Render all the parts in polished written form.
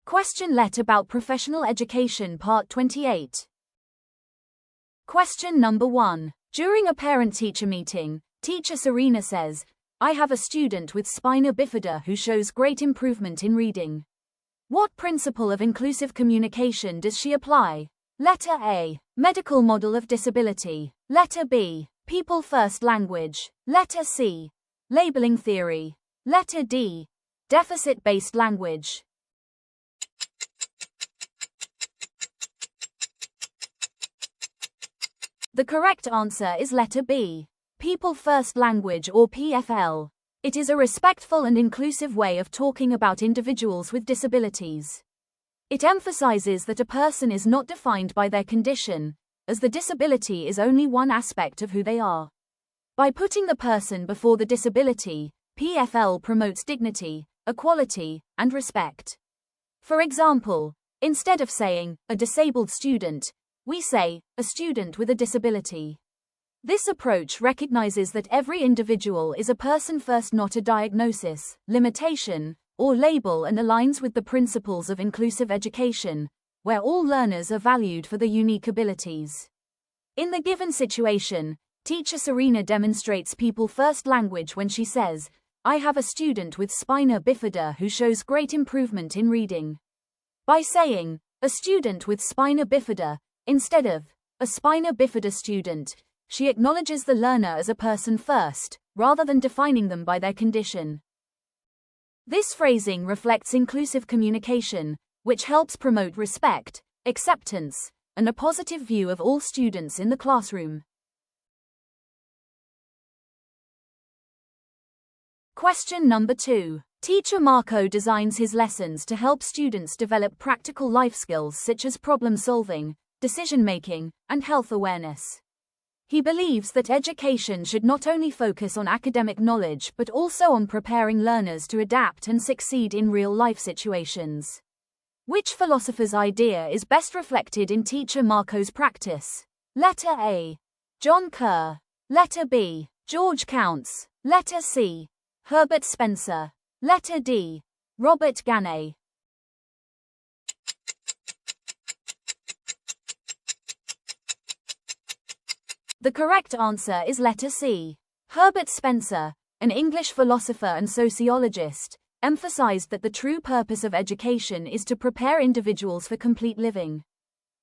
Question-Let about Professional Education Part 28. Question number 1. During a parent-teacher meeting, teacher Serena says, I have a student with spina bifida who shows great improvement in reading. What principle of inclusive communication does she apply? Letter A. Medical model of disability. Letter B. People first language. Letter C. Labeling theory. Letter D. Deficit-based language. The correct answer is letter B. People first language or PFL. It is a respectful and inclusive way of talking about individuals with disabilities. It emphasizes that a person is not defined by their condition, as the disability is only one aspect of who they are. By putting the person before the disability, PFL promotes dignity, equality, and respect. For example, instead of saying, a disabled student, we say, a student with a disability. This approach recognizes that every individual is a person first, not a diagnosis, limitation, or label, and aligns with the principles of inclusive education, where all learners are valued for their unique abilities. In the given situation, teacher Serena demonstrates people first language when she says, I have a student with spina bifida who shows great improvement in reading. By saying, a student with spina bifida, instead of, a spina bifida student, she acknowledges the learner as a person first, rather than defining them by their condition. This phrasing reflects inclusive communication, which helps promote respect, acceptance, and a positive view of all students in the classroom. Question number 2. Teacher Marco designs his lessons to help students develop practical life skills such as problem solving, decision-making, and health awareness. He believes that education should not only focus on academic knowledge but also on preparing learners to adapt and succeed in real-life situations. Which philosopher's idea is best reflected in teacher Marco's practice? Letter A. John Kerr. Letter B. George Counts. Letter C. Herbert Spencer. Letter D. Robert Ganay. The correct answer is letter C. Herbert Spencer, an English philosopher and sociologist, emphasized that the true purpose of education is to prepare individuals for complete living.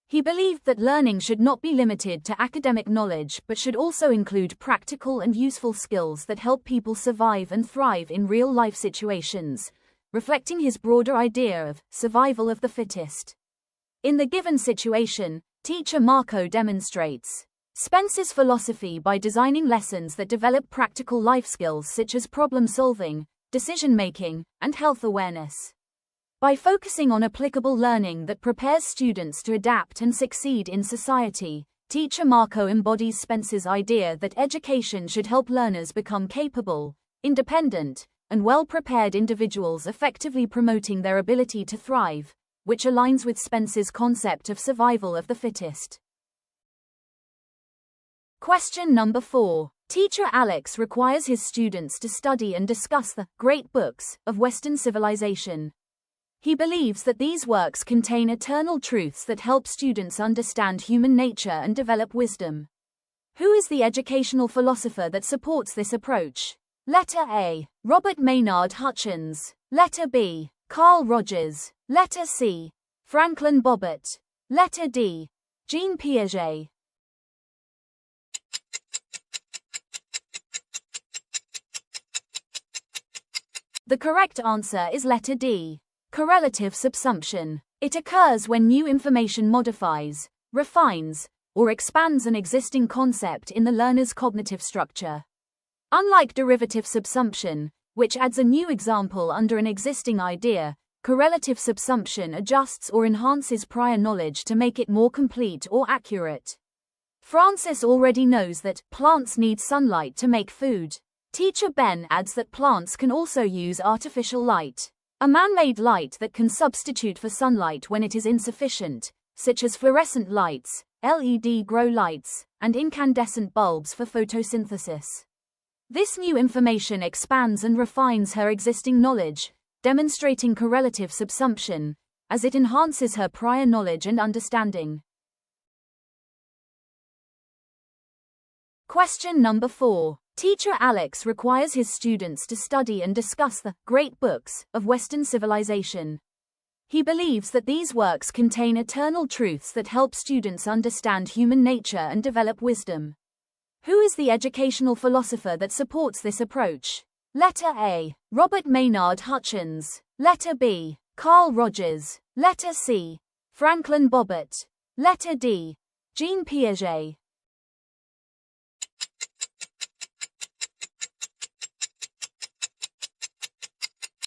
He believed that learning should not be limited to academic knowledge but should also include practical and useful skills that help people survive and thrive in real-life situations, reflecting his broader idea of survival of the fittest. In the given situation, teacher Marco demonstrates Spencer's philosophy by designing lessons that develop practical life skills such as problem-solving, decision-making, and health awareness. By focusing on applicable learning that prepares students to adapt and succeed in society, teacher Marco embodies Spencer's idea that education should help learners become capable, independent, and well-prepared individuals, effectively promoting their ability to thrive, which aligns with Spencer's concept of survival of the fittest. Question number 4. Teacher Alex requires his students to study and discuss the great books of Western civilization. He believes that these works contain eternal truths that help students understand human nature and develop wisdom. Who is the educational philosopher that supports this approach? Letter A. Robert Maynard Hutchins. Letter B. Carl Rogers. Letter C. Franklin Bobbitt. Letter D. Jean Piaget. The correct answer is letter D. Correlative subsumption. It occurs when new information modifies, refines, or expands an existing concept in the learner's cognitive structure. Unlike derivative subsumption, which adds a new example under an existing idea, correlative subsumption adjusts or enhances prior knowledge to make it more complete or accurate. Francis already knows that plants need sunlight to make food. Teacher Ben adds that plants can also use artificial light, a man-made light that can substitute for sunlight when it is insufficient, such as fluorescent lights, LED grow lights, and incandescent bulbs for photosynthesis. This new information expands and refines her existing knowledge, demonstrating correlative subsumption, as it enhances her prior knowledge and understanding. Question number 4. Teacher Alex requires his students to study and discuss the great books of Western civilization. He believes that these works contain eternal truths that help students understand human nature and develop wisdom. Who is the educational philosopher that supports this approach? Letter A. Robert Maynard Hutchins. Letter B. Carl Rogers. Letter C. Franklin Bobbitt. Letter D. Jean Piaget.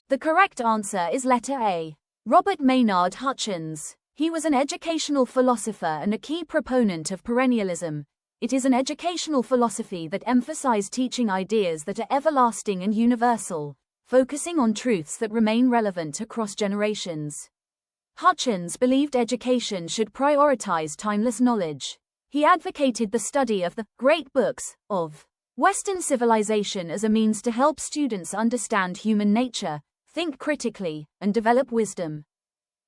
The correct answer is letter A. Robert Maynard Hutchins. He was an educational philosopher and a key proponent of perennialism. It is an educational philosophy that emphasized teaching ideas that are everlasting and universal, focusing on truths that remain relevant across generations. Hutchins believed education should prioritize timeless knowledge. He advocated the study of the great books of Western civilization as a means to help students understand human nature, think critically, and develop wisdom.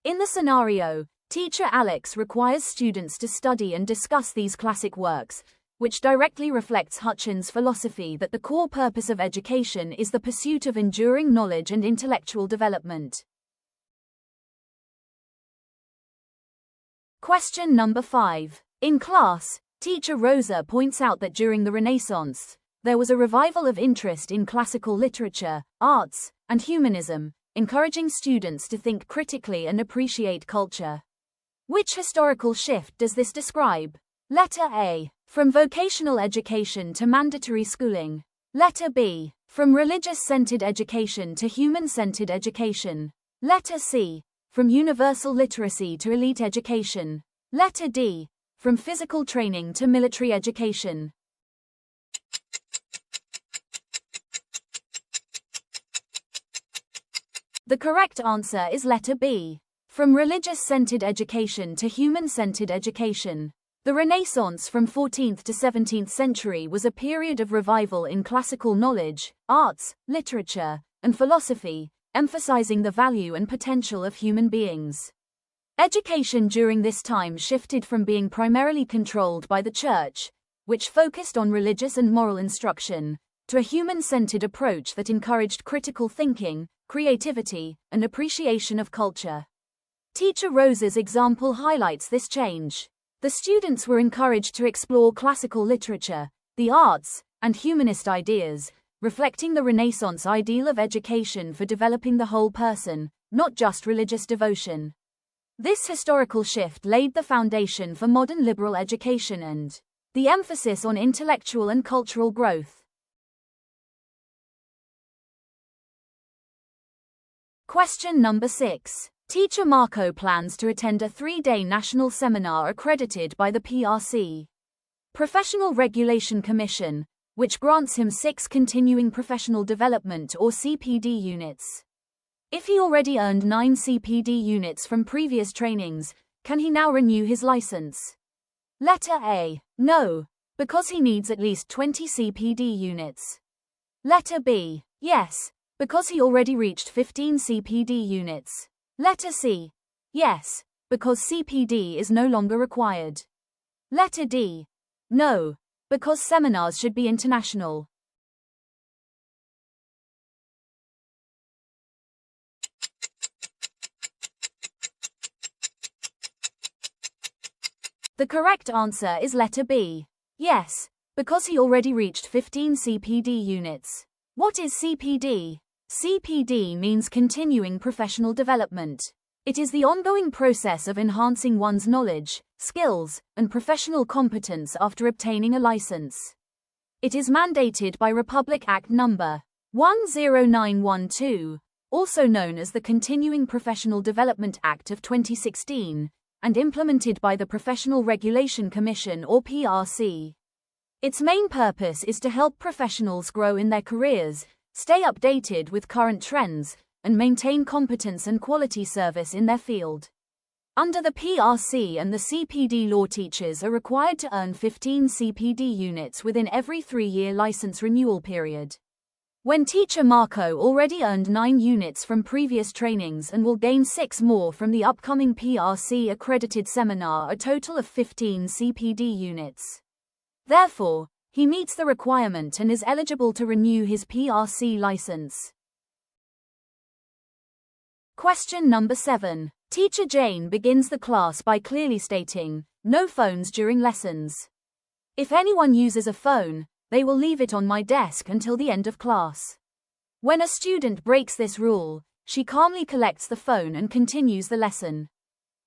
In the scenario, Teacher Alex requires students to study and discuss these classic works, which directly reflects Hutchins' philosophy that the core purpose of education is the pursuit of enduring knowledge and intellectual development. Question number 5. In class, Teacher Rosa points out that during the Renaissance, there was a revival of interest in classical literature, arts, and humanism, encouraging students to think critically and appreciate culture. Which historical shift does this describe? Letter A. From vocational education to mandatory schooling. Letter B. From religious-centered education to human-centered education. Letter C. From universal literacy to elite education. Letter D. From physical training to military education. The correct answer is letter B. From religious-centered education to human-centered education. The Renaissance from 14th to 17th century was a period of revival in classical knowledge, arts, literature, and philosophy, emphasizing the value and potential of human beings. Education during this time shifted from being primarily controlled by the church, which focused on religious and moral instruction, to a human-centered approach that encouraged critical thinking, creativity, and appreciation of culture. Teacher Rosa's example highlights this change. The students were encouraged to explore classical literature, the arts, and humanist ideas, reflecting the Renaissance ideal of education for developing the whole person, not just religious devotion. This historical shift laid the foundation for modern liberal education and the emphasis on intellectual and cultural growth. Question number 6. Teacher Marco plans to attend a 3-day national seminar accredited by the PRC, Professional Regulation Commission, which grants him 6 Continuing Professional Development or CPD units. If he already earned 9 CPD units from previous trainings, can he now renew his license? Letter A. No, because he needs at least 20 CPD units. Letter B. Yes, because he already reached 15 CPD units. Letter C. Yes, because CPD is no longer required. Letter D. No, because seminars should be international. The correct answer is letter B. Yes, because he already reached 15 CPD units. What is CPD? CPD means continuing professional development. It is the ongoing process of enhancing one's knowledge, skills, and professional competence after obtaining a license. It is mandated by Republic Act No. 10912, also known as the Continuing Professional Development Act of 2016, and implemented by the Professional Regulation Commission or PRC. Its main purpose is to help professionals grow in their careers, stay updated with current trends, and maintain competence and quality service in their field. Under the PRC and the CPD law, teachers are required to earn 15 CPD units within every 3-year license renewal period. When teacher Marco already earned 9 units from previous trainings and will gain 6 more from the upcoming PRC accredited seminar, a total of 15 CPD units. Therefore, he meets the requirement and is eligible to renew his PRC license. Question number 7. Teacher Jane begins the class by clearly stating, "No phones during lessons. If anyone uses a phone, they will leave it on my desk until the end of class." When a student breaks this rule, she calmly collects the phone and continues the lesson.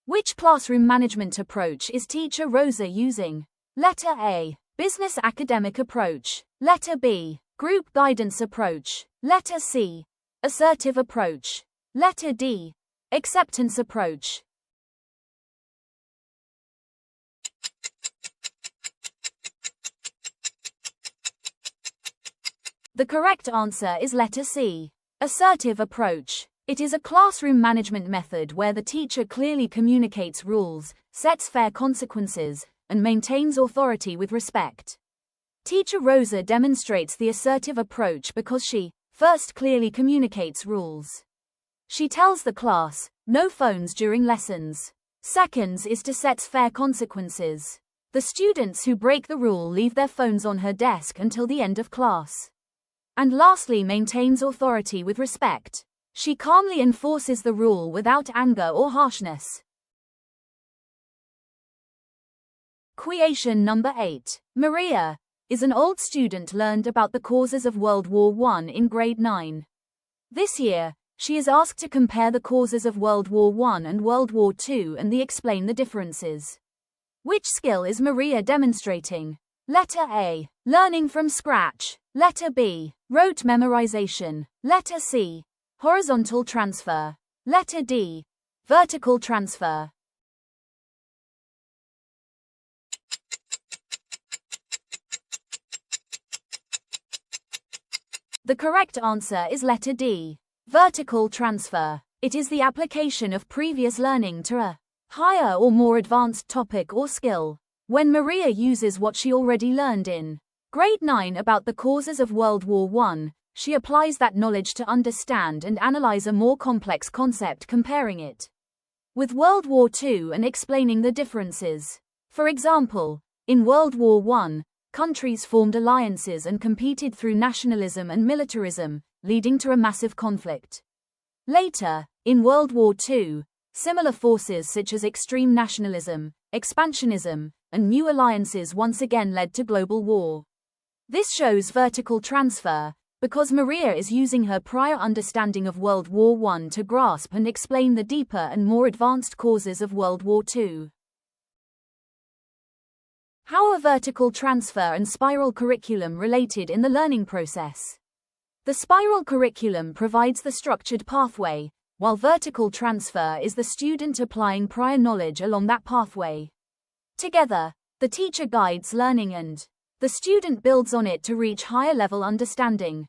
Which classroom management approach is teacher Rosa using? Letter A. Business academic approach. Letter B. Group guidance approach. Letter C. Assertive approach. Letter D. Acceptance approach. The correct answer is letter C. Assertive approach. It is a classroom management method where the teacher clearly communicates rules, sets fair consequences, and maintains authority with respect. Teacher Rosa demonstrates the assertive approach because she, first, clearly communicates rules. She tells the class, no phones during lessons. Second is to set fair consequences. The students who break the rule leave their phones on her desk until the end of class. And lastly, maintains authority with respect. She calmly enforces the rule without anger or harshness. Question number 8. Maria is an old student learned about the causes of World War I in grade 9. This year, she is asked to compare the causes of World War I and World War II and explain the differences. Which skill is Maria demonstrating? Letter A. Learning from scratch. Letter B. Rote memorization. Letter C. Horizontal transfer. Letter D. Vertical transfer. The correct answer is letter D. Vertical transfer. It is the application of previous learning to a higher or more advanced topic or skill. When Maria uses what she already learned in grade 9 about the causes of World War I, she applies that knowledge to understand and analyze a more complex concept, comparing it with World War II and explaining the differences. For example, in World War I, countries formed alliances and competed through nationalism and militarism, leading to a massive conflict. Later, in World War II, similar forces such as extreme nationalism, expansionism, and new alliances once again led to global war. This shows vertical transfer, because Maria is using her prior understanding of World War I to grasp and explain the deeper and more advanced causes of World War II. How are vertical transfer and spiral curriculum related in the learning process? The spiral curriculum provides the structured pathway, while vertical transfer is the student applying prior knowledge along that pathway. Together, the teacher guides learning and the student builds on it to reach higher level understanding.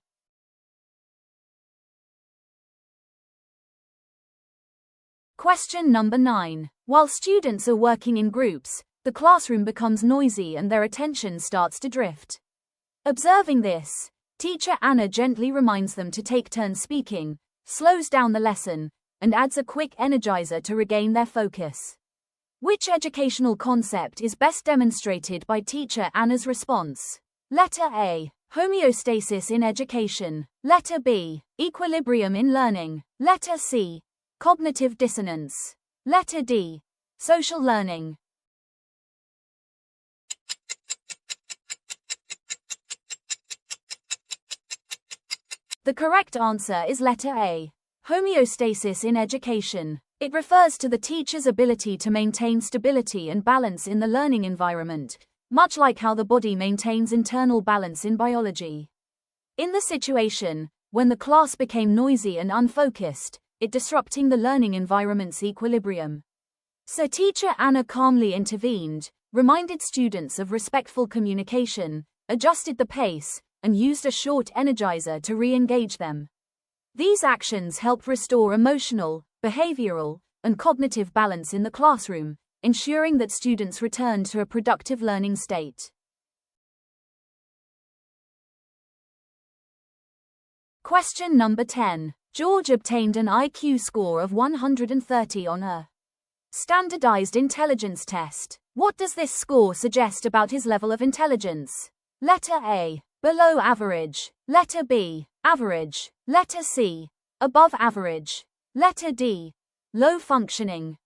Question number 9. While students are working in groups, the classroom becomes noisy and their attention starts to drift. Observing this, teacher Anna gently reminds them to take turns speaking, slows down the lesson, and adds a quick energizer to regain their focus. Which educational concept is best demonstrated by teacher Anna's response? Letter A. Homeostasis in education. Letter B. Equilibrium in learning. Letter C. Cognitive dissonance. Letter D. Social learning. The correct answer is letter A. Homeostasis in education. It refers to the teacher's ability to maintain stability and balance in the learning environment, much like how the body maintains internal balance in biology. In the situation, when the class became noisy and unfocused, it disrupting the learning environment's equilibrium. So teacher Anna calmly intervened, reminded students of respectful communication, adjusted the pace, and used a short energizer to re-engage them. These actions help restore emotional, behavioral, and cognitive balance in the classroom, ensuring that students return to a productive learning state. Question number 10. George obtained an IQ score of 130 on a standardized intelligence test. What does this score suggest about his level of intelligence? Letter A. Below average. Letter B. Average. Letter C. Above average. Letter D. Low functioning.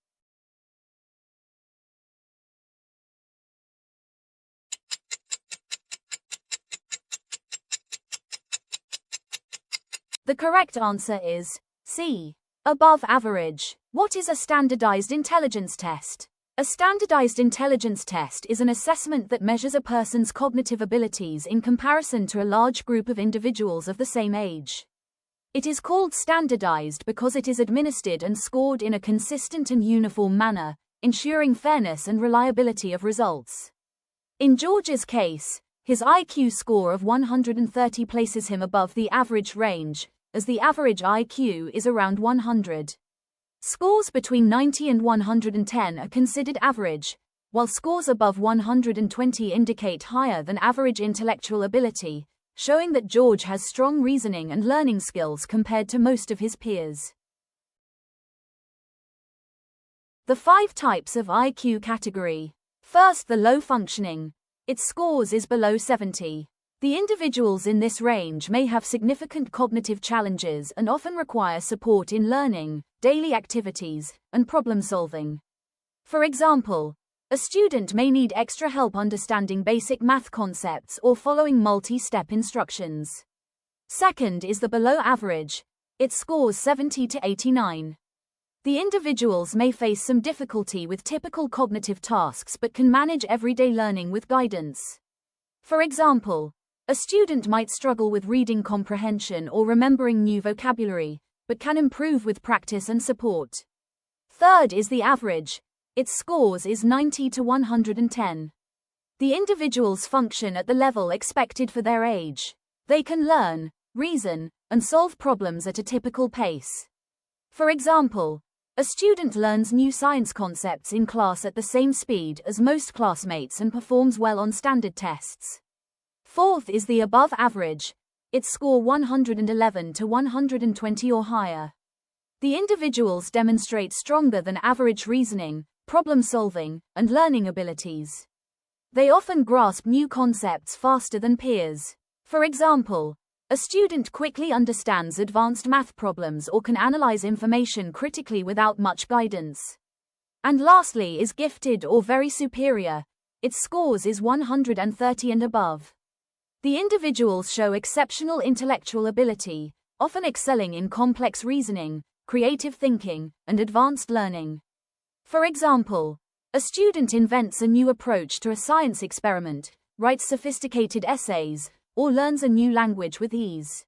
The correct answer is C. Above average. What is a standardized intelligence test? A standardized intelligence test is an assessment that measures a person's cognitive abilities in comparison to a large group of individuals of the same age. It is called standardized because it is administered and scored in a consistent and uniform manner, ensuring fairness and reliability of results. In George's case, his IQ score of 130 places him above the average range, as the average IQ is around 100. Scores between 90 and 110 are considered average, while scores above 120 indicate higher than average intellectual ability, showing that George has strong reasoning and learning skills compared to most of his peers. The 5 types of IQ category. First, the low functioning. Its scores is below 70. The individuals in this range may have significant cognitive challenges and often require support in learning, daily activities, and problem solving. For example, a student may need extra help understanding basic math concepts or following multi-step instructions. Second is the below average. It scores 70 to 89. The individuals may face some difficulty with typical cognitive tasks but can manage everyday learning with guidance. For example, a student might struggle with reading comprehension or remembering new vocabulary, but can improve with practice and support. Third is the average. Its scores is 90 to 110. The individuals function at the level expected for their age. They can learn, reason, and solve problems at a typical pace. For example, a student learns new science concepts in class at the same speed as most classmates and performs well on standard tests. Fourth is the above average. Its score 111 to 120 or higher. The individuals demonstrate stronger than average reasoning, problem solving, and learning abilities. They often grasp new concepts faster than peers. For example, a student quickly understands advanced math problems or can analyze information critically without much guidance. And lastly is gifted or very superior. Its scores is 130 and above. The individuals show exceptional intellectual ability, often excelling in complex reasoning, creative thinking, and advanced learning. For example, a student invents a new approach to a science experiment, writes sophisticated essays, or learns a new language with ease.